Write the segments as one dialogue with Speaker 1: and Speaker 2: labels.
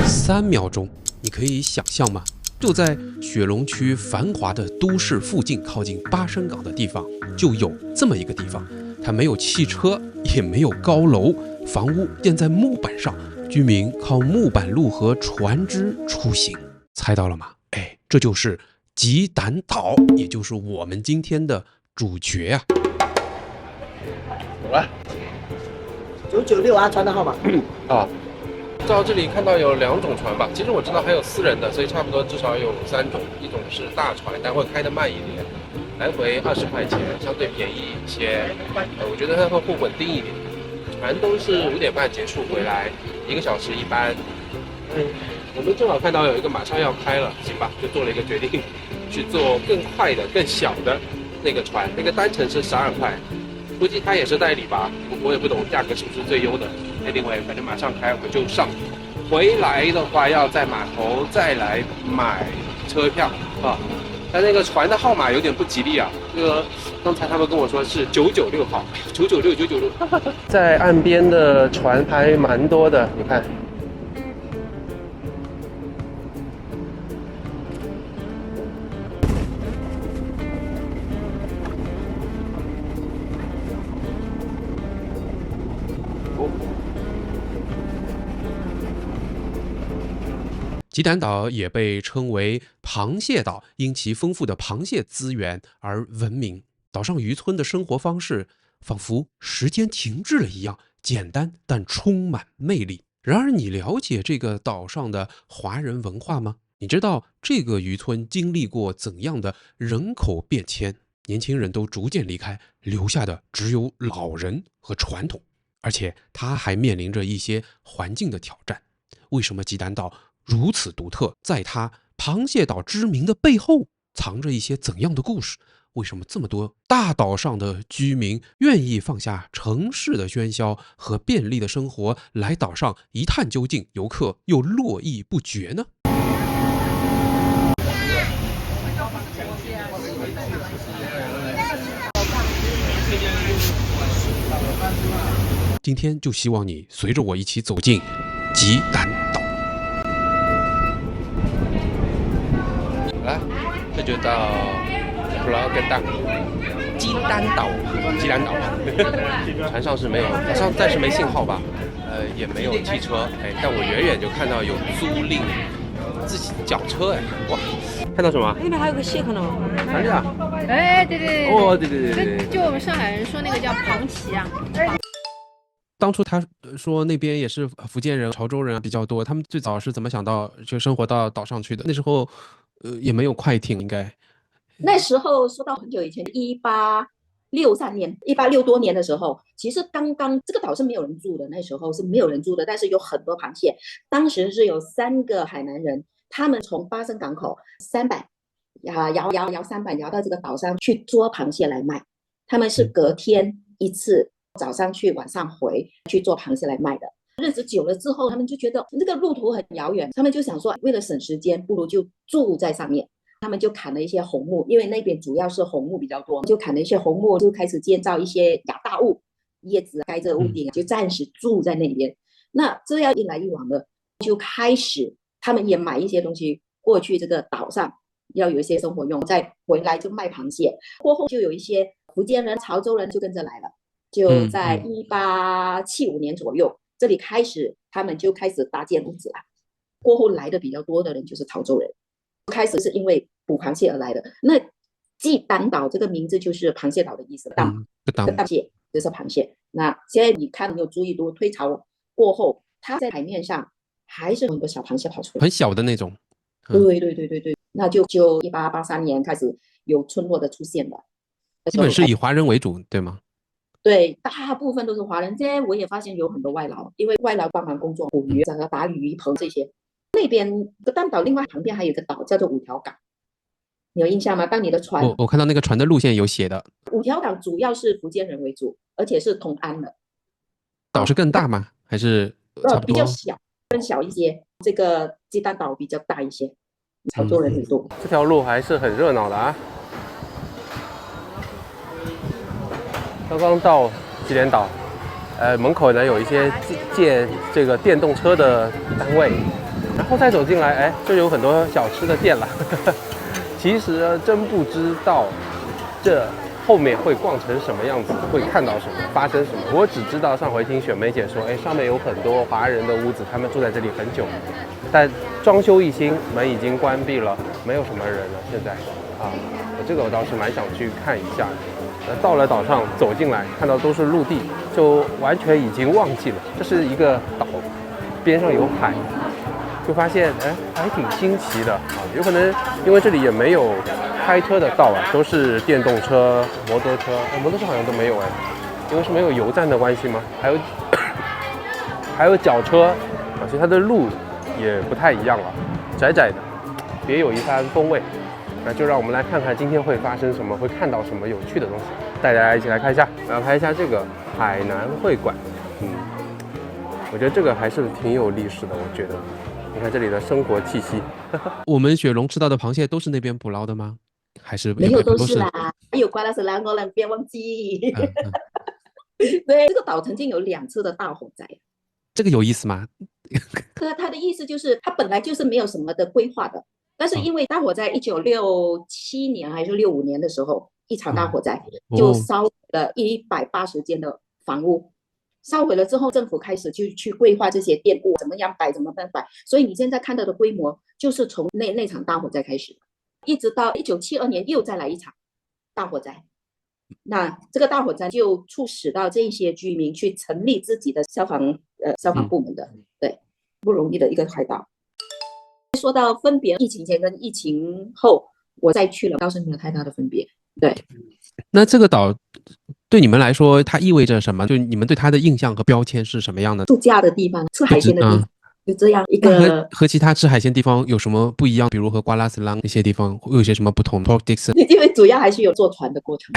Speaker 1: 3秒钟，你可以想象吗？就在雪隆区繁华的都市附近，靠近巴生港的地方，就有这么一个地方，它没有汽车，也没有高楼，房屋建在木板上，居民靠木板路和船只出行。猜到了吗？哎，这就是吉胆岛，也就是我们今天的主角啊。
Speaker 2: 走了。
Speaker 3: 996啊，船的号码。
Speaker 2: 啊，到这里看到有2种船吧，其实我知道还有私人的，所以差不多至少有3种。一种是大船，但会开得慢一点，来回20块钱，相对便宜一些。我觉得它会不稳定一点。船都是5点半结束回来，1个小时一班。我们正好看到有一个马上要开了，行吧，就做了一个决定，去做更快的、更小的那个船，那个单程是12块。估计它也是代理吧，我也不懂价格是不是最优的。Anyway， 反正马上开我们就上。回来的话要在码头再来买车票啊。但那个船的号码有点不吉利啊，这个刚才他们跟我说是996号，996。在岸边的船还蛮多的，你看。
Speaker 1: 吉胆岛也被称为螃蟹岛，因其丰富的螃蟹资源而闻名。岛上渔村的生活方式仿佛时间停滞了一样，简单但充满魅力。然而，你了解这个岛上的华人文化吗？你知道这个渔村经历过怎样的人口变迁？年轻人都逐渐离开，留下的只有老人和传统，而且它还面临着一些环境的挑战。为什么吉胆岛如此独特？在它螃蟹岛知名的背后，藏着一些怎样的故事？为什么这么多大岛上的居民愿意放下城市的喧嚣和便利的生活，来岛上一探究竟，游客又络绎不绝呢？今天就希望你随着我一起走进吉胆岛。
Speaker 2: 来，这就到普劳根岛，吉丹岛，船上是没有，好像暂时没信号吧，也没有汽车，但我远远就看到有租赁自己脚车，哇，看到什么？
Speaker 4: 那边还有个蟹可能。
Speaker 2: 哪里啊？
Speaker 4: 哎，对。
Speaker 2: 哦，对，
Speaker 4: 就我们上海人说那个叫螃旗啊。
Speaker 1: 当初他说那边也是福建人、潮州人比较多，他们最早是怎么想到就生活到岛上去的？那时候，也没有快艇，应该。
Speaker 3: 那时候说到很久以前，1863年，186多年的时候，其实刚刚这个岛是没有人住的，那时候是没有人住的，但是有很多螃蟹。当时是有3个海南人，他们从巴生港口3板摇3板摇到这个岛上去捉螃蟹来卖，他们是隔天一次。早上去晚上回去做螃蟹来卖的。日子久了之后，他们就觉得这个路途很遥远，他们就想说为了省时间，不如就住在上面。他们就砍了一些红木，因为那边主要是红木比较多，就砍了一些红木，就开始建造一些亚大屋，叶子盖着屋顶，就暂时住在那边。那这样一来一往的，就开始他们也买一些东西过去这个岛上，要有一些生活用，再回来就卖螃蟹。过后就有一些福建人、潮州人就跟着来了。就在1875年左右，这里开始他们就开始搭建屋子了。过后来的比较多的人就是潮州人，开始是因为捕螃蟹而来的。那吉胆岛这个名字就是螃蟹岛的意思，档蟹就是螃蟹。那现在你看，你有注意到退潮过后，它在海面上还是很多小螃蟹跑出来，
Speaker 1: 很小的那种。
Speaker 3: 对，那就1883年开始有村落的出现了，
Speaker 1: 基本是以华人为主，对吗？
Speaker 3: 对，大部分都是华人。现在我也发现有很多外劳，因为外劳帮忙工作，捕鱼、打鲤鱼棚这些。那边吉胆岛另外旁边还有一个岛叫做5条港，你有印象吗？当你的船，
Speaker 1: 我看到那个船的路线有写的。
Speaker 3: 5条港主要是福建人为主，而且是同安的。
Speaker 1: 岛是更大吗？还是差不多？
Speaker 3: 比较小，更小一些。这个吉胆岛比较大一些，潮州人很多。
Speaker 2: 这条路还是很热闹的啊。刚刚到吉胆岛，门口呢有一些建这个电动车的单位，然后再走进来，哎，这有很多小吃的店了。其实真不知道这后面会逛成什么样子，会看到什么，发生什么。我只知道上回听雪梅姐说，哎，上面有很多华人的屋子，他们住在这里很久，但装修一新，门已经关闭了，没有什么人了。现在啊，我倒是蛮想去看一下的。到了岛上走进来，看到都是陆地，就完全已经忘记了这是一个岛，边上有海，就发现哎还挺新奇的啊。有可能因为这里也没有开车的道啊，都是电动车、摩托车，摩托车好像都没有哎，因为是没有油站的关系吗？还有脚车啊，所以它的路也不太一样了，窄窄的，别有一番风味。那就让我们来看看今天会发生什么，会看到什么有趣的东西，带大家一起来看一下。我要拍一下这个海南会馆，我觉得这个还是挺有历史的。我觉得，你看这里的生活气息。
Speaker 1: 我们雪龙吃到的螃蟹都是那边捕捞的吗？还是
Speaker 3: 没有都是啦，还有瓜拉斯兰哦，不要忘记。对，这个岛曾经有2次的大火灾。
Speaker 1: 这个有意思吗？
Speaker 3: 他的意思就是，他本来就是没有什么的规划的，但是因为大火在1967年还是65年的时候，一场大火灾就烧了180间的房屋，烧毁了之后，政府开始就去规划这些店铺怎么样摆，怎么样摆，所以你现在看到的规模就是从那场大火灾开始，一直到1972年又再来一场大火灾。那这个大火灾就促使到这些居民去成立自己的消防部门的，对，不容易的一个海岛。说到分别，疫情前跟疫情后，我再去了，倒是没有太大的分别。对，
Speaker 1: 那这个岛对你们来说，它意味着什么？就你们对它的印象和标签是什么样的？
Speaker 3: 度假的地方，吃海鲜的地方。就这样一个
Speaker 1: 和其他吃海鲜地方有什么不一样？比如和瓜拉斯朗那些地方会有些什么不同 ？Port Dickson，
Speaker 3: 因为主要还是有坐船的过程，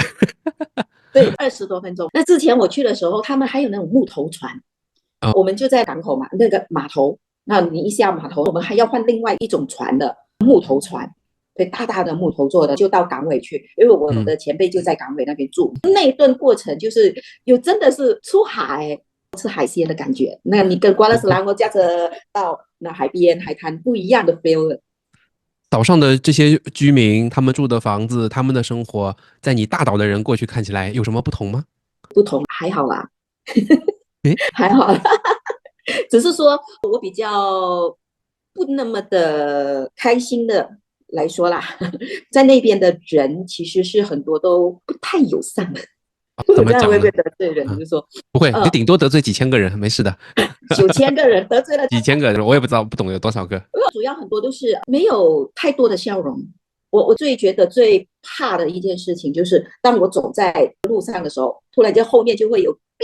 Speaker 3: 对，20多分钟。那之前我去的时候，他们还有那种木头船，我们就在港口嘛，那个码头，那你一下码头，我们还要换另外一种船的木头船，对，大大的木头做的，就到港尾去，因为我的前辈就在港尾那边住。那一段过程就是有真的是出海。吃海鲜的感觉，那你跟瓜拉斯兰驾车到那海边海滩不一样的 feel 了。
Speaker 1: 岛上的这些居民，他们住的房子，他们的生活，在你大岛的人过去看起来有什么不同吗？
Speaker 3: 不同，还好啦，还好啦，只是说我比较不那么的开心的来说啦，在那边的人其实是很多都不太友善的。
Speaker 1: 怎么讲呢？
Speaker 3: 会不会得罪人？就说
Speaker 1: 不会，你顶多得罪几千个人，没事的。
Speaker 3: 9000个人得罪了
Speaker 1: 几千个人，我也不知道，不懂有多少个。
Speaker 3: 主要很多都是没有太多的笑容。我觉得最怕的一件事情就是，当我走在路上的时候，突然间后面就会有哔，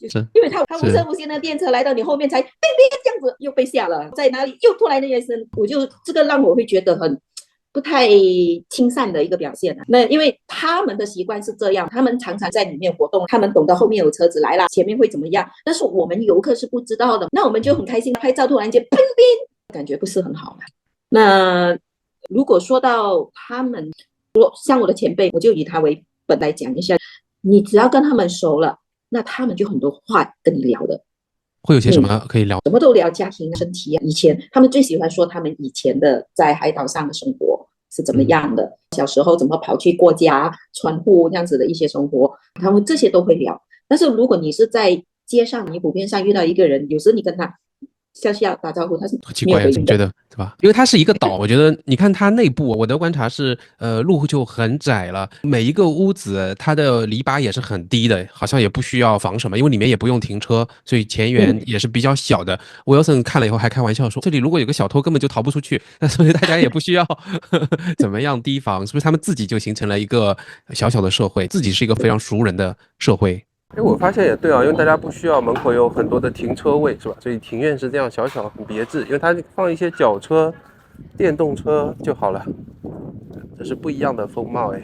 Speaker 3: 就是因为他无声无息的电车来到你后面才哔哔这样子，又被吓了，在哪里又突然那一声，这个让我会觉得很不太亲善的一个表现。那因为他们的习惯是这样，他们常常在里面活动，他们懂得后面有车子来了，前面会怎么样，但是我们游客是不知道的。那我们就很开心拍照，突然间砰砰，感觉不是很好。那如果说到他们，像我的前辈，我就以他为本来讲一下，你只要跟他们熟了，那他们就很多话跟你聊的。
Speaker 1: 会有些什么可以聊？
Speaker 3: 什么都聊，家庭、身体啊。以前他们最喜欢说他们以前的在海岛上的生活是怎么样的，小时候怎么跑去过家、船户这样子的一些生活，他们这些都会聊。但是如果你是在街上，你普遍上遇到一个人，有时你跟他笑打招呼，他是
Speaker 1: 奇怪，你觉得对吧？因为它是一个岛，我觉得你看它内部，我的观察是，路就很窄了，每一个屋子它的篱笆也是很低的，好像也不需要防什么，因为里面也不用停车，所以前缘也是比较小的。Wilson 看了以后还开玩笑说，这里如果有个小偷根本就逃不出去，那所以大家也不需要怎么样提防，是不是？他们自己就形成了一个小小的社会，自己是一个非常熟人的社会。
Speaker 2: 我发现也对啊，因为大家不需要门口有很多的停车位，是吧？所以庭院是这样小小很别致，因为它放一些脚车、电动车就好了，这是不一样的风貌哎。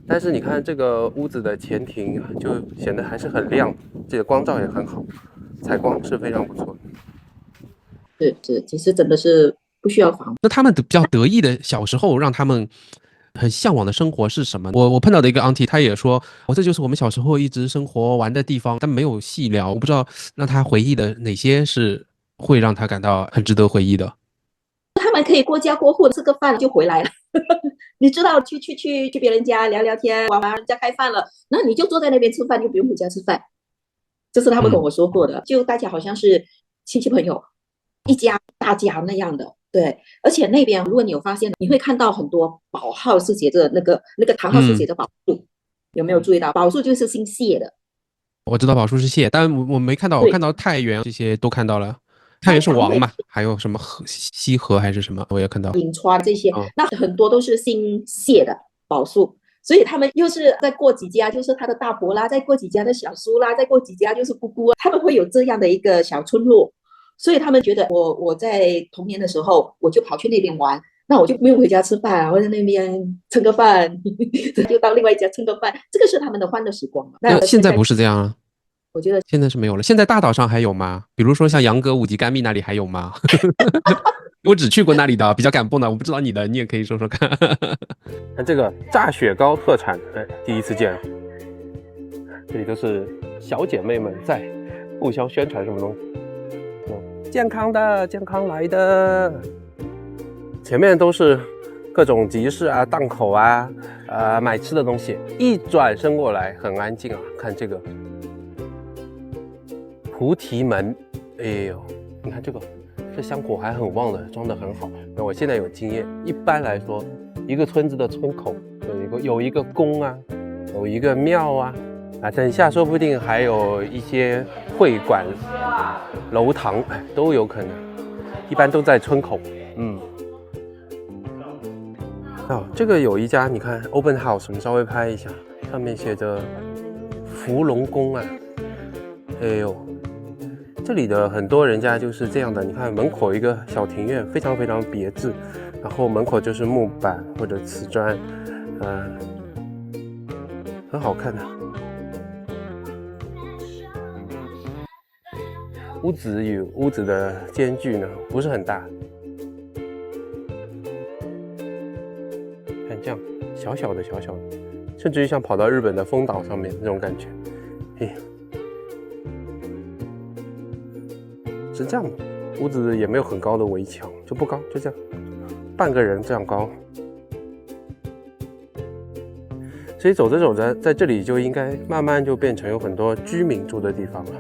Speaker 2: 但是你看这个屋子的前庭就显得还是很亮，这个光照也很好，采光是非常不错。
Speaker 3: 是，其实真的是不需要防。
Speaker 1: 那他们比较得意的小时候让他们很向往的生活是什么？我碰到的一个 auntie， 她也说，这就是我们小时候一直生活玩的地方，但没有细聊。我不知道让她回忆的哪些是会让他感到很值得回忆的。
Speaker 3: 他们可以过家过户吃个饭就回来了。你知道去别人家聊聊天，玩玩，人家开饭了，那你就坐在那边吃饭，就不用回家吃饭。这是他们跟我说过的，就大家好像是亲戚朋友，一家大家那样的。对，而且那边如果你有发现，你会看到很多宝号是写着那个堂号是写着宝树，有没有注意到？宝树就是姓谢的。
Speaker 1: 我知道宝树是谢，但我没看到，我看到太原这些都看到了。太原是王嘛，还有什么西河还是什么，我也看到。
Speaker 3: 颍川这些，那很多都是姓谢的宝树，所以他们又是再过几家就是他的大伯啦，再过几家的小叔啦，再过几家就是姑姑，他们会有这样的一个小村落，所以他们觉得我在童年的时候我就跑去那边玩，那我就不用回家吃饭，我在那边蹭个饭，就到另外一家蹭个饭，这个是他们的欢乐时光。
Speaker 1: 那现在不是这样啊？
Speaker 3: 我觉得
Speaker 1: 现在是没有了。现在大岛上还有吗？比如说像杨哥五级干蜜那里还有吗？我只去过那里的，比较敢蹦的，我不知道你的，你也可以说说看。
Speaker 2: 看这个炸雪糕特产，第一次见。这里都是小姐妹们在互相宣传什么东西。健康的，健康来的。前面都是各种集市啊、档口啊、买吃的东西。一转身过来，很安静啊。看这个菩提门，哎呦，你看这个。这香火还很旺的，装得很好。那我现在有经验，一般来说，一个村子的村口有一个宫啊，有一个庙啊，等一下说不定还有一些会馆、楼堂，都有可能。一般都在村口。这个有一家，你看 Open House， 我们稍微拍一下，上面写着福隆宫啊，哎呦。这里的很多人家就是这样的，你看门口一个小庭院，非常非常别致，然后门口就是木板或者瓷砖，很好看的。屋子与屋子的间距呢不是很大，看这样小小的，甚至于像跑到日本的丰岛上面那种感觉，是这样的，屋子也没有很高的围墙，就不高，就这样，半个人这样高。所以走着走着，在这里就应该慢慢就变成有很多居民住的地方了。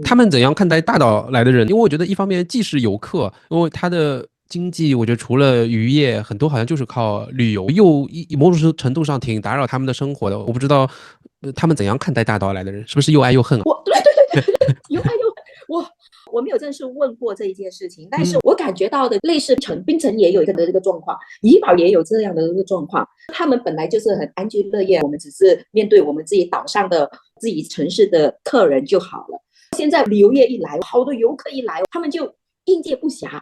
Speaker 1: 他们怎样看待大岛来的人？因为我觉得一方面既是游客，因为他的经济，我觉得除了渔业，很多好像就是靠旅游，又某种程度上挺打扰他们的生活的。我不知道他们怎样看待大岛来的人，是不是又爱又恨啊？
Speaker 3: 对，又爱又恨。我没有正式问过这一件事情，但是我感觉到的类似槟城也有一个这个状况，怡保也有这样的一个状况。他们本来就是很安居乐业，我们只是面对我们自己岛上的自己城市的客人就好了。现在旅游业一来，好多游客一来，他们就应接不暇，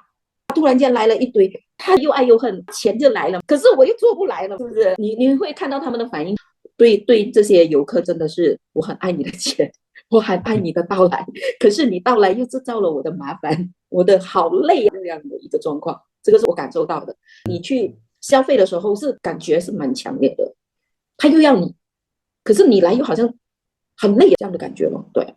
Speaker 3: 突然间来了一堆，他又爱又恨，钱就来了，可是我又做不来了，是不是？你会看到他们的反应，对这些游客真的是，我很爱你的钱。我很爱你的到来，可是你到来又制造了我的麻烦，我的好累这样的一个状况，这个是我感受到的。你去消费的时候是感觉是蛮强烈的，他又要你，可是你来又好像很累这样的感觉了。对。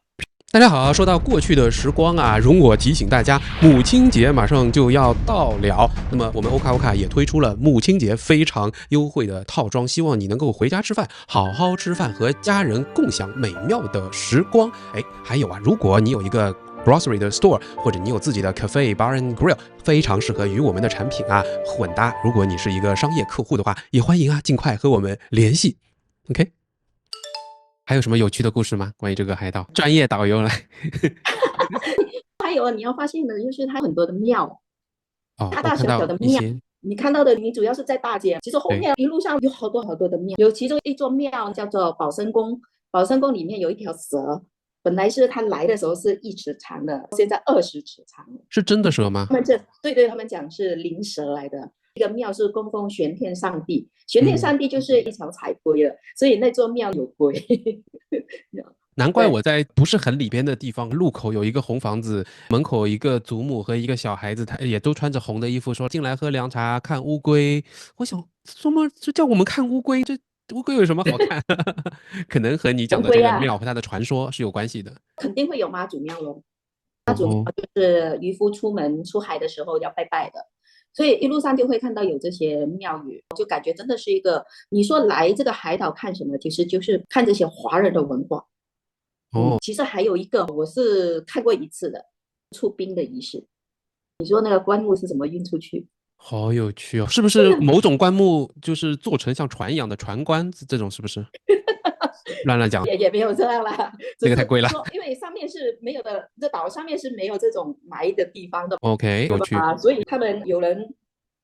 Speaker 1: 大家好，说到过去的时光啊，容我提醒大家，母亲节马上就要到了。那么我们欧卡欧卡也推出了母亲节非常优惠的套装，希望你能够回家吃饭，好好吃饭，和家人共享美妙的时光。还有啊，如果你有一个 grocery 的 store， 或者你有自己的 cafe bar and grill， 非常适合与我们的产品啊混搭。如果你是一个商业客户的话，也欢迎啊尽快和我们联系。OK。还有什么有趣的故事吗？关于这个海岛，专业导游来。
Speaker 3: 还有你要发现的就是它很多的庙，大大小小的庙。你看到的，你主要是在大街，其实后面一路上有好多好多的庙。有其中一座庙叫做保生宫，保生宫里面有一条蛇，本来是它来的时候是1尺长的，现在20尺长了。
Speaker 1: 是真的蛇吗？
Speaker 3: 对，他们讲是灵蛇来的。一个庙是供奉玄天上帝，玄天上帝就是一条彩龟了，所以那座庙有龟。
Speaker 1: 难怪我在不是很里边的地方，路口有一个红房子，门口一个祖母和一个小孩子，他也都穿着红的衣服，说进来喝凉茶看乌龟。我想说嘛，就叫我们看乌龟，这乌龟有什么好看？可能和你讲的这个庙和它的传说是有关系的。
Speaker 3: 肯定会有妈祖庙咯。
Speaker 1: 哦，
Speaker 3: 就是渔夫出门出海的时候要拜拜的，所以一路上就会看到有这些庙宇，就感觉真的是一个，你说来这个海岛看什么，其实就是看这些华人的文化。
Speaker 1: 哦，
Speaker 3: 其实还有一个我是看过一次的，出兵的仪式。你说那个棺木是怎么运出去？
Speaker 1: 好有趣哦！是不是某种棺木就是做成像船一样的船棺这种？是不是？乱讲，
Speaker 3: 也没有这样啦，只是
Speaker 1: 这个太贵了。
Speaker 3: 说因为上面是没有的，这岛上面是没有这种埋的地方的
Speaker 1: OK，有趣。
Speaker 3: 啊，所以他们有人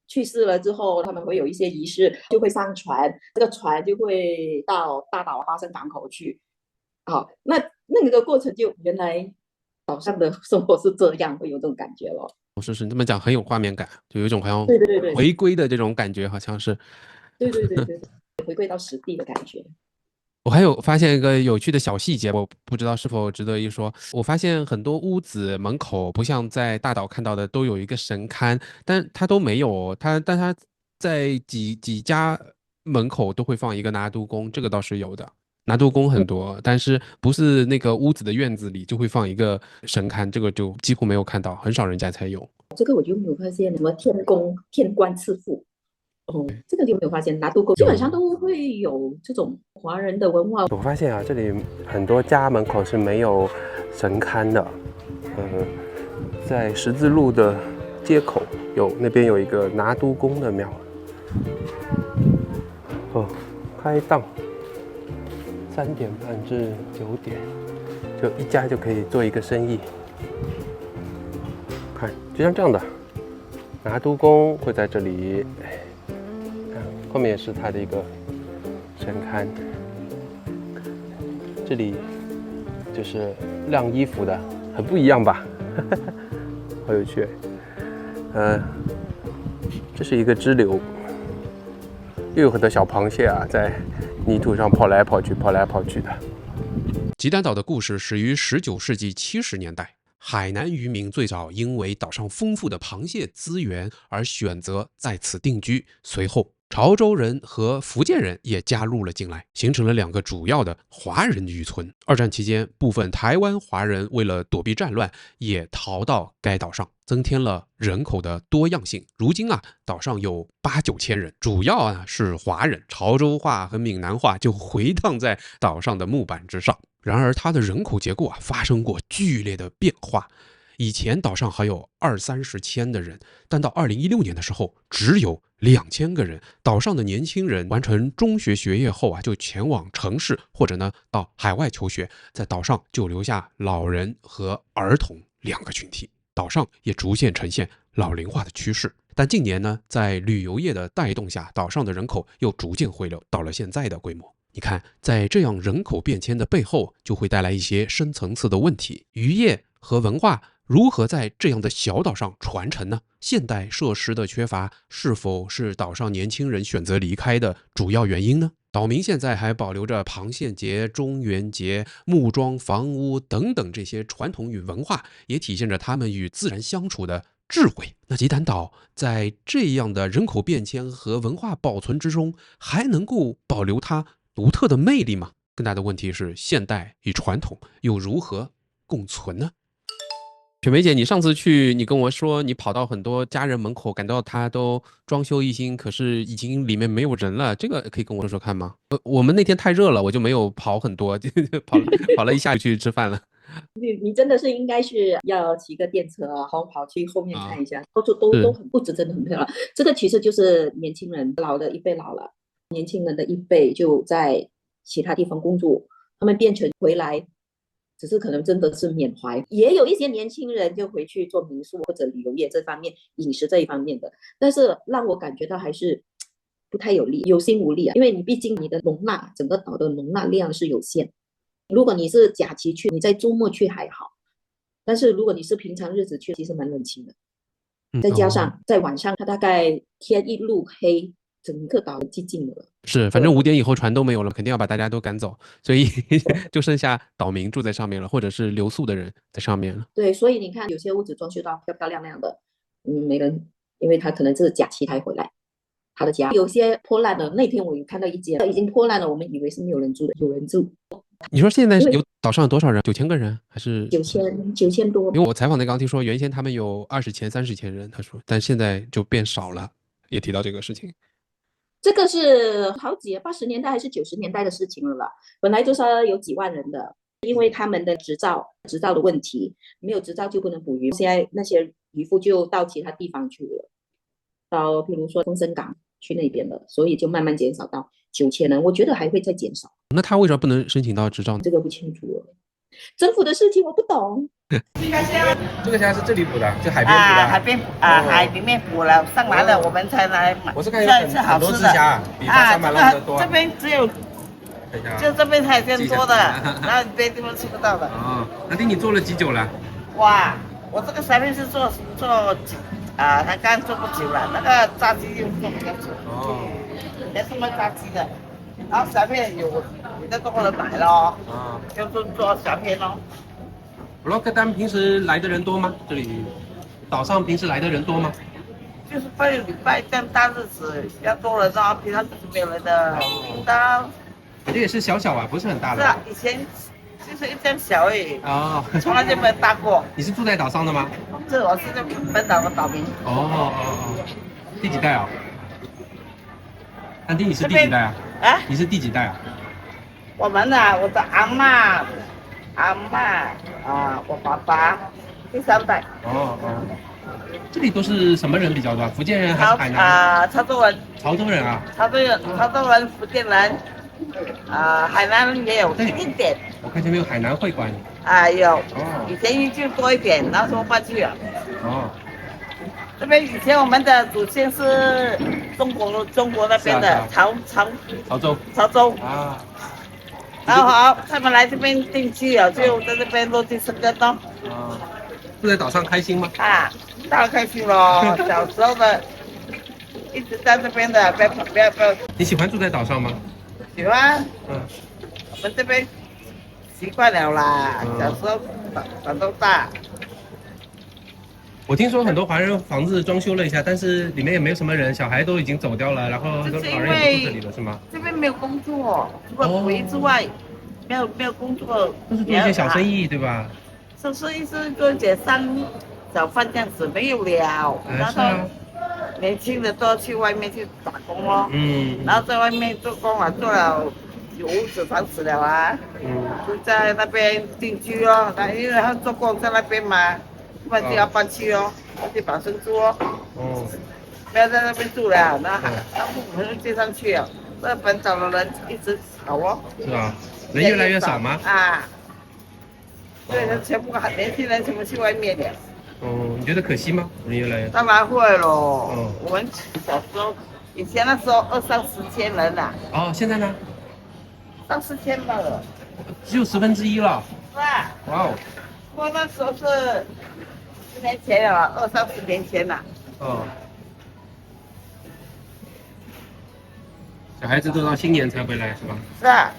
Speaker 3: 去世了之后，他们会有一些仪式，就会上船，这个船就会到大岛发生港口去。好，那个过程就原来岛上的生活是这样，会有这种感觉咯。
Speaker 1: 是你这么讲很有画面感，就有一种好像
Speaker 3: 对对对对
Speaker 1: 回归的这种感觉，好像是。
Speaker 3: 对对对对，回归到实地的感觉。
Speaker 1: 我还有发现一个有趣的小细节，我不知道是否值得一说。我发现很多屋子门口不像在大岛看到的都有一个神龛，但它都没有，但它在几家门口都会放一个拿督公，这个倒是有的。拿督公很多，但是不是那个屋子的院子里就会放一个神龛，这个就几乎没有看到，很少人家才有。
Speaker 3: 这个我就没有发现什么天公、天官赐福。哦，这个就没有发现，拿督沟基本上都会有这种华人的文化。
Speaker 2: 我发现啊，这里很多家门口是没有神龛的。在十字路的街口那边有一个拿督公的庙。哦，开档3点半至9点，就一家就可以做一个生意。看，就像这样的，拿督公会在这里。后面是它的一个神龛，这里就是晾衣服的，很不一样吧？好有趣。这是一个支流，又有很多小螃蟹啊，在泥土上跑来跑去，跑来跑去的。
Speaker 1: 吉丹岛的故事始于19世纪70年代，海南渔民最早因为岛上丰富的螃蟹资源而选择在此定居，随后潮州人和福建人也加入了进来，形成了2个主要的华人渔村。二战期间，部分台湾华人为了躲避战乱，也逃到该岛上，增添了人口的多样性。如今岛上有8、9千人，主要是华人，潮州话和闽南话就回荡在岛上的木板之上。然而，它的人口结构发生过剧烈的变化。以前岛上还有20-30千的人，但到2016年的时候，只有2000个人。岛上的年轻人完成中学学业后就前往城市，或者到海外求学，在岛上就留下老人和儿童2个群体。岛上也逐渐呈现老龄化的趋势。但近年在旅游业的带动下，岛上的人口又逐渐回流到了现在的规模。你看，在这样人口变迁的背后，就会带来一些深层次的问题。渔业和文化如何在这样的小岛上传承呢？现代设施的缺乏是否是岛上年轻人选择离开的主要原因呢？岛民现在还保留着螃蟹节、中元节、木桩房屋等等这些传统与文化，也体现着他们与自然相处的智慧。那吉丹岛在这样的人口变迁和文化保存之中，还能够保留它独特的魅力吗？更大的问题是，现代与传统又如何共存呢？雪梅姐，你上次去，你跟我说你跑到很多家人门口，感到他都装修一新，可是已经里面没有人了，这个可以跟我说说看吗？我们那天太热了，我就没有跑很多，就跑了一下就去吃饭了。
Speaker 3: 你真的是应该是要骑个电车然后跑去后面看一下，都很布置，真的很漂亮。这个其实就是年轻人老的一辈老了，年轻人的一辈就在其他地方工作，他们变成回来。只是可能真的是缅怀，也有一些年轻人就回去做民宿或者旅游业这方面、饮食这一方面的，但是让我感觉到还是不太有力，有心无力因为你毕竟你的容纳，整个岛的容纳量是有限。如果你是假期去，你在周末去还好，但是如果你是平常日子去，其实蛮冷清的。再加上在晚上，它大概天一路黑，整个岛寂静了。
Speaker 1: 是，反正5点以后船都没有了，肯定要把大家都赶走，所以就剩下岛民住在上面了，或者是留宿的人在上面了。
Speaker 3: 对，所以你看有些屋子装修到漂漂亮亮的，没人，因为他可能是假期才回来，他的家有些破烂的。那天我有看到一间已经破烂了，我们以为是没有人住的，有人住。
Speaker 1: 你说现在有岛上有多少人？9000个人还是
Speaker 3: 9000多。
Speaker 1: 因为我采访那个刚听说，原先他们有20千、30千人，他说，但现在就变少了，也提到这个事情。
Speaker 3: 这个是好几80年代还是90年代的事情了啦。本来就是有几万人的，因为他们的执照的问题，没有执照就不能捕鱼。现在那些渔夫就到其他地方去了，到比如说丰森港去那边了，所以就慢慢减少到9000人。我觉得还会再减少，
Speaker 1: 那他为什么不能申请到执照呢？
Speaker 3: 这个不清楚了。政府的事情我不懂。
Speaker 2: 这个虾是这里捕的，就海边捕的。
Speaker 5: 海边海里面捕了上来了，我们才来买。
Speaker 2: 我是看有很多只虾，比巴沙马龙的多。
Speaker 5: 这边只有，就这边海鲜多的，那别的地方吃不到的。
Speaker 2: 哦，那弟你做了几久了？
Speaker 5: 哇，我这个小面是做他刚做不久了，那个炸鸡又做比较久。
Speaker 2: 哦，
Speaker 5: 也是卖炸鸡的，然后小面有的中国人买咯，就是做小面咯。
Speaker 2: Blog 单平时来的人多吗？这里岛上平时来的人多吗？
Speaker 5: 就是礼拜这样大日子要多人哦，平常是没有人的。
Speaker 2: 这也是小小啊，不是很大的。
Speaker 5: 是啊，以前就是一间小而已。
Speaker 2: 哦，
Speaker 5: 从来就没有大过。
Speaker 2: 你是住在岛上的吗？
Speaker 5: 这我是在本岛的岛民。
Speaker 2: 哦，第几代啊？安迪，你是第几代啊？你是第几代啊？
Speaker 5: 我们呢，我的阿嬷我爸爸第3代。
Speaker 2: 这里都是什么人比较多？福建人还是海南？
Speaker 5: 潮州人。
Speaker 2: 潮州人啊。
Speaker 5: 潮州人、福建人，海南人也有一点。
Speaker 2: 我看前面有海南会馆。
Speaker 5: 有。以前就多一点，那时候搬去了。这边以前我们的祖先是中国那边的潮州。然后他们来这边定居了，就在这边落地生根咯。
Speaker 2: 住在岛上开心吗？
Speaker 5: 当然开心咯，小时候的一直在这边的，不要。
Speaker 2: 你喜欢住在岛上吗？
Speaker 5: 喜欢。我们这边习惯了啦，小时候长到大。
Speaker 2: 我听说很多华人房子装修了一下，但是里面也没有什么人，小孩都已经走掉了，然后很多老人也不住这里了，是吗？
Speaker 5: 这边没有工作，除了捕鱼之外，没有工作。
Speaker 2: 都是做一些小生意，对吧？
Speaker 5: 小生意是做一点小贩这样子，没有了。然后年轻的都要去外面去打工咯。然后在外面做工了，做了有屋子房子了啊。就在那边定居咯，因为他做工在那边嘛。不然就要搬去哦，去绑生住哦。不要在那边住了，那父母就接上去了。那本岛的人一直少哦。
Speaker 2: 是啊，人越来越少吗？
Speaker 5: 对，全部年轻人全部去外面了。
Speaker 2: 你觉得可惜吗？人越来越少。
Speaker 5: 当然会咯。我们小时候，以前那时候20-30千人呐。
Speaker 2: 现在呢
Speaker 5: ？30千了。
Speaker 2: 只有1/10了。
Speaker 5: 是啊。
Speaker 2: 哇哦。
Speaker 5: 不过那时候是10年前了，20-30年前了。
Speaker 2: 小孩子都到新年才回来是吧？
Speaker 5: 是啊。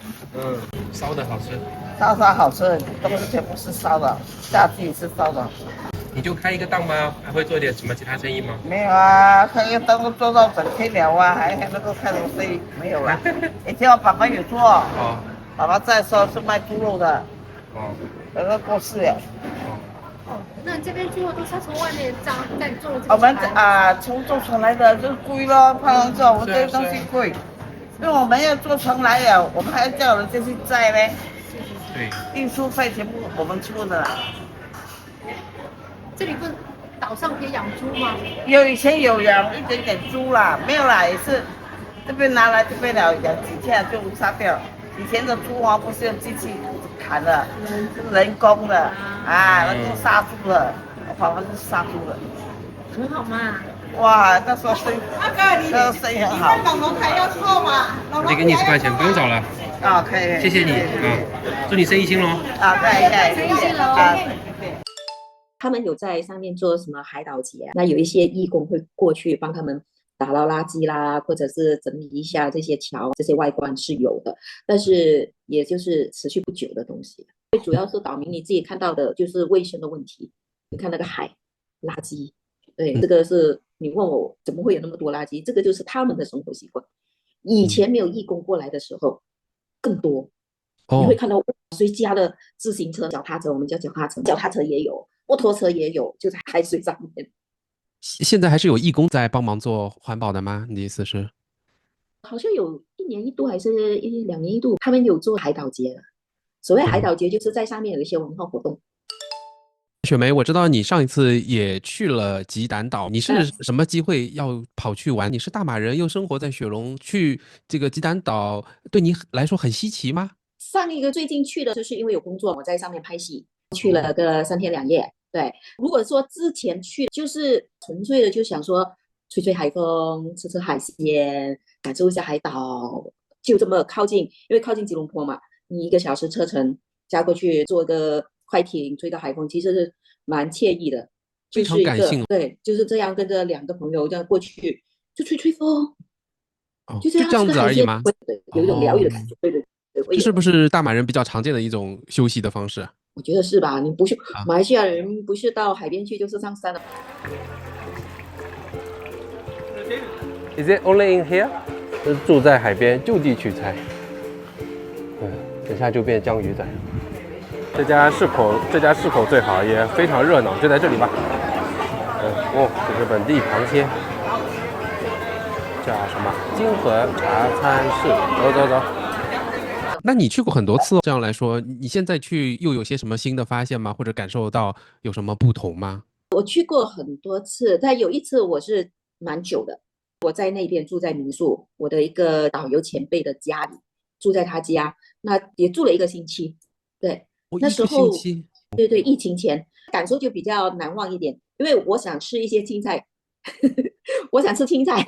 Speaker 2: 烧的好吃。
Speaker 5: 烧好吃，东西全部是烧的，夏季是烧的。
Speaker 2: 你就开一个档吗？还会做点什么其他生意吗？
Speaker 5: 没有啊，开一个档都做到整天了啊，还能够开什么生意？没有了。以前我爸爸有做。爸爸在说是卖猪肉的。那个过世了。
Speaker 4: 那这边猪肉都是从外面再做的。
Speaker 5: 我们从做出来的就贵咯，不能做，我们这些东西贵，因为我们要做成来了，我们还要叫人家去载呢。
Speaker 2: 对。
Speaker 5: 运输费全部我们出的啦。
Speaker 4: 这里不是岛上可以养猪吗？
Speaker 5: 以前有养一点点猪啦，没有啦，也是这边拿来这边了养几天就杀掉。以前的猪不是用机器砍的，是人工的那就杀猪的，我爸爸是杀猪的。
Speaker 4: 很好嘛。
Speaker 5: 哇，那时候生意很好。
Speaker 2: 我得给你10块钱，不用找了。
Speaker 5: 可以。
Speaker 2: 谢谢你祝你生意兴隆。
Speaker 5: 对。
Speaker 4: 生意兴隆。
Speaker 3: 他们有在上面做什么海岛节，那有一些义工会过去帮他们打捞垃圾啦，或者是整理一下这些桥，这些外观是有的，但是也就是持续不久的东西。最主要是岛民你自己看到的就是卫生的问题，你看那个海垃圾，对，这个是你问我怎么会有那么多垃圾，这个就是他们的生活习惯。以前没有义工过来的时候更多，你会
Speaker 1: 哦，
Speaker 3: 看到谁家的自行车、脚踏车，我们叫脚踏车，脚踏车也有，摩托车也有，就在海水上面。
Speaker 1: 现在还是有义工在帮忙做环保的吗？你的意思是？
Speaker 3: 好像有1年1度还是2年1度，他们有做海岛节的。所谓海
Speaker 1: 嗯，
Speaker 3: 岛节，就是在上面有一些文化活动。
Speaker 1: 雪梅，我知道你上一次也去了吉丹岛，你是
Speaker 3: 嗯，
Speaker 1: 什么机会要跑去玩？你是大马人，又生活在雪隆，去这个吉丹岛对你来说很稀奇吗？
Speaker 3: 上一个最近去的就是因为有工作，我在上面拍戏，去
Speaker 1: 哦，
Speaker 3: 了个3天2夜。对，如果说之前去，就是纯粹的就想说吹吹海风，吃吃海鲜，感受一下海岛，就这么靠近，因为靠近吉隆坡嘛，你1个小时车程加过去，坐个快艇吹个海风，其实是蛮惬意的。
Speaker 1: 非
Speaker 3: 就是一
Speaker 1: 常感性
Speaker 3: 个对，就是这样跟着2个朋友这样过去，就吹吹风，
Speaker 1: 哦，
Speaker 3: 就这样
Speaker 1: 就这样
Speaker 3: 吃个海鲜，
Speaker 1: 子而已吗？
Speaker 3: 对，有一种疗愈
Speaker 1: 哦，
Speaker 3: 的感觉。对对对，会有的。
Speaker 1: 这是不是大马人比较常见的一种休息的方式啊？
Speaker 3: 我觉得是吧？你不是
Speaker 1: 啊
Speaker 3: 马来西亚人，不是到海边去就是上山了。
Speaker 2: Is it only in here？就是住在海边就地取材。等下就变江鱼仔。这家市口最好，也非常热闹，就在这里吧。这是本地螃蟹，叫什么？金河茶餐室。走走走。
Speaker 1: 那你去过很多次，这样来说，你现在去又有些什么新的发现吗？或者感受到有什么不同吗？
Speaker 3: 我去过很多次，但有一次我是蛮久的，我在那边住在民宿，我的一个导游前辈的家里，住在他家，那也住了1个星期。对，
Speaker 1: 我
Speaker 3: 那
Speaker 1: 一个星
Speaker 3: 时候
Speaker 1: 期，
Speaker 3: 对对，疫情前感受就比较难忘一点，因为我想吃一些青菜，我想吃青菜。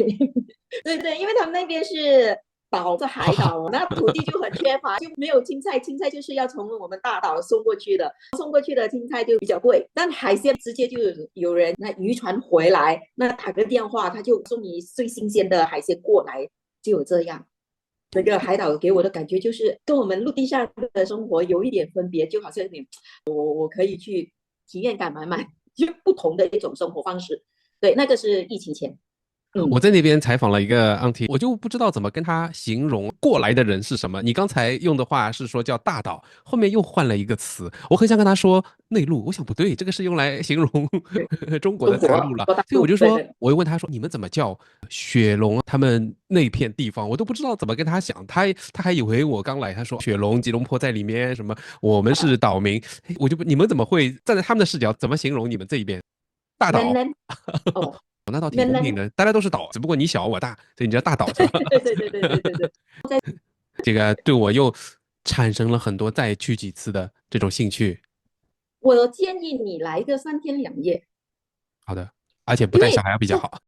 Speaker 3: 对对，因为他们那边是岛是海岛，那土地就很缺乏，就没有青菜，青菜就是要从我们大岛送过去的，送过去的青菜就比较贵。但海鲜直接就有人那渔船回来，那打个电话，他就送你最新鲜的海鲜过来，就有这样。那个海岛给我的感觉就是跟我们陆地上的生活有一点分别，就好像有点我可以去体验感满满，就不同的一种生活方式。对，那个是疫情前。
Speaker 1: 我在那边采访了一个 auntie，我就不知道怎么跟他形容过来的人是什么。你刚才用的话是说叫大岛，后面又换了一个词，我很想跟他说内陆，我想不对，这个是用来形容中国的
Speaker 3: 中国
Speaker 1: 大陆了，所以我就说，我又问他说，你们怎么叫雪隆？他们那片地方我都不知道怎么跟他讲，他还以为我刚来，他说雪隆、吉隆坡在里面，什么我们是岛民，我就你们怎么会站在他们的视角怎么形容你们这一边大岛？
Speaker 3: 哦，
Speaker 1: 那倒挺公平的，大家都是岛，只不过你小我大，所以你叫大岛是吧？
Speaker 3: 对对对对对对对。
Speaker 1: 这个对我又产生了很多再去几次的这种兴趣。
Speaker 3: 我建议你来个3天2夜。
Speaker 1: 好的，而且不带小孩比较好。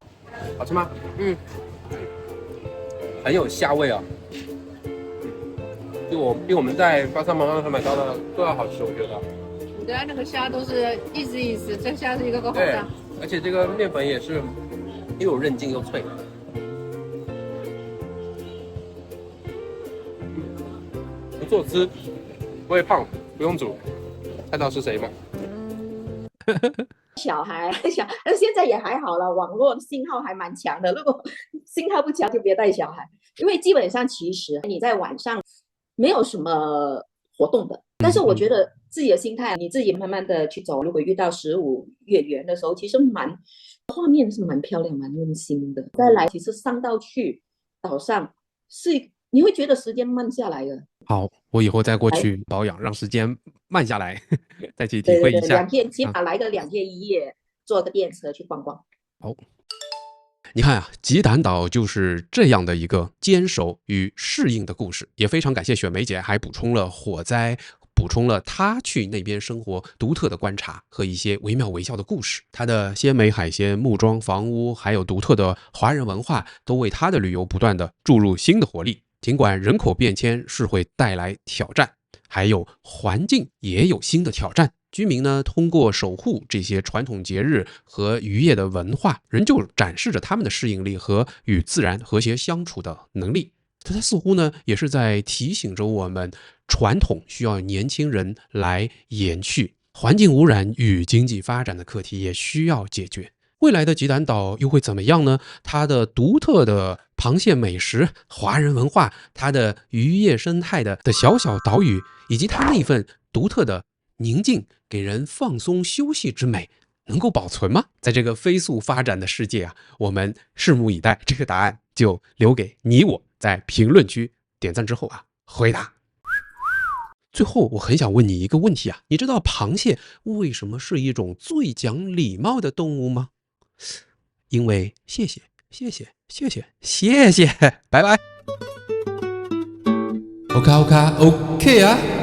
Speaker 2: 好吃吗？很有虾味啊，比我们在巴沙马上买到的都要好吃，我觉得。
Speaker 4: 你的那个虾都是意思意思，这虾是一个个好
Speaker 2: 对
Speaker 4: 大。，
Speaker 2: 而且这个面粉也是又有韧劲又脆。不做吃，不会胖，不用煮，猜到是谁吗？
Speaker 3: 小孩小，现在也还好了，网络信号还蛮强的。如果信号不强，就别带小孩，因为基本上其实你在晚上没有什么活动的。但是我觉得自己的心态，你自己慢慢的去走。如果遇到15月圆的时候，其实画面是蛮漂亮、蛮温馨的。再来，其实上到去岛上是你会觉得时间慢下来了。
Speaker 1: 好，我以后再过去保养，让时间慢下来，再去体
Speaker 3: 对对对，
Speaker 1: 会一下。
Speaker 3: 2天起码来个2天1夜，坐个电车去逛逛。
Speaker 1: 好，你看啊，吉丹岛就是这样的一个坚守与适应的故事，也非常感谢雪梅姐，还补充了火灾，补充了她去那边生活独特的观察和一些惟妙惟肖的故事。她的鲜美海鲜、木桩房屋，还有独特的华人文化，都为她的旅游不断的注入新的活力。尽管人口变迁是会带来挑战，还有环境也有新的挑战。居民呢，通过守护这些传统节日和渔业的文化，仍旧展示着他们的适应力和与自然和谐相处的能力。它似乎呢，也是在提醒着我们，传统需要年轻人来延续，环境污染与经济发展的课题也需要解决。未来的吉丹岛又会怎么样呢？它的独特的螃蟹美食、华人文化、它的渔业生态的小小岛屿，以及它那份独特的宁静，给人放松休息之美，能够保存吗？在这个飞速发展的世界啊，我们拭目以待。这个答案就留给你我在评论区点赞之后啊回答。最后我很想问你一个问题啊，你知道螃蟹为什么是一种最讲礼貌的动物吗？因为谢谢，拜拜。
Speaker 6: OK 啊。